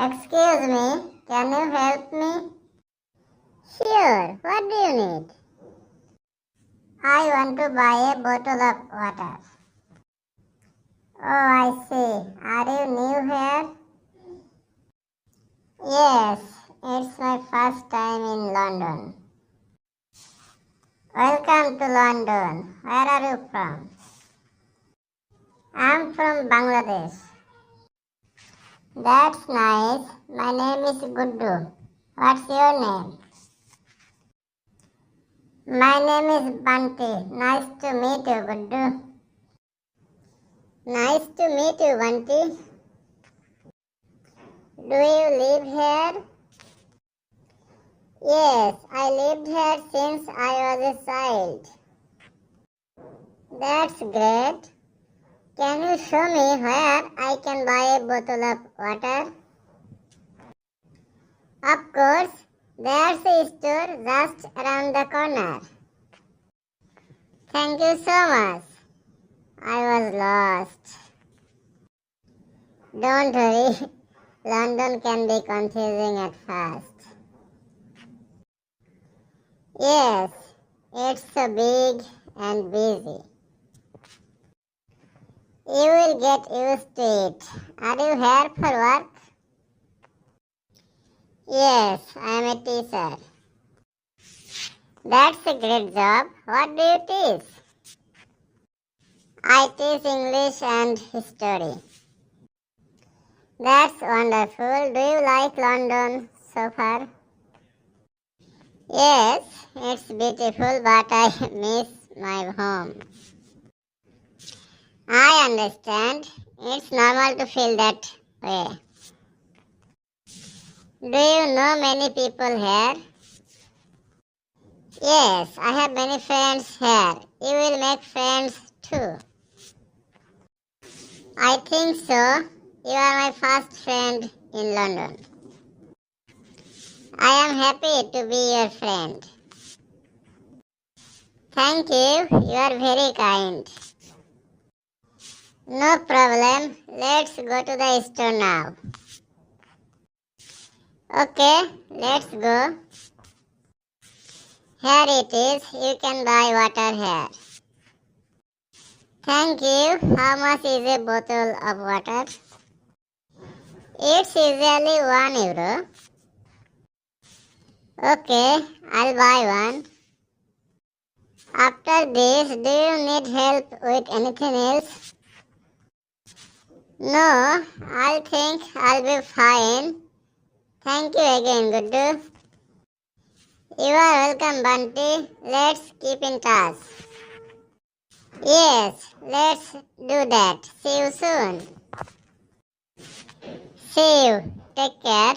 Excuse me, can you help me? Sure, what do you need? I want to buy a bottle of water. Oh, I see. Are you new here? Yes, it's my first time in London. Welcome to London. Where are you from? I'm from Bangladesh. That's nice. My name is Guddu. What's your name? My name is Banti. Nice to meet you, Guddu. Nice to meet you, Banti. Do you live here? Yes, I lived here since I was a child. That's great. Can you show me where I can buy a bottle of water? Of course, there's a store just around the corner. Thank you so much. I was lost. Don't worry, London can be confusing at first. Yes, it's so big and busy. You will get used to it. Are you here for work? Yes, I am a teacher. That's a great job. What do you teach? I teach English and history. That's wonderful. Do you like London so far? Yes, it's beautiful, but I miss my home. I understand. It's normal to feel that way. Do you know many people here? Yes, I have many friends here. You will make friends too. I think so. You are my first friend in London. I am happy to be your friend. Thank you. You are very kind. No problem. Let's go to the store now. Okay, let's go. Here it is. You can buy water here. Thank you. How much is a bottle of water? It's usually €1. Okay, I'll buy one. After this, do you need help with anything else? No, I think I'll be fine. Thank you again, Guddu. You are welcome, Banti. Let's keep in touch. Yes, let's do that. See you soon. See you. Take care.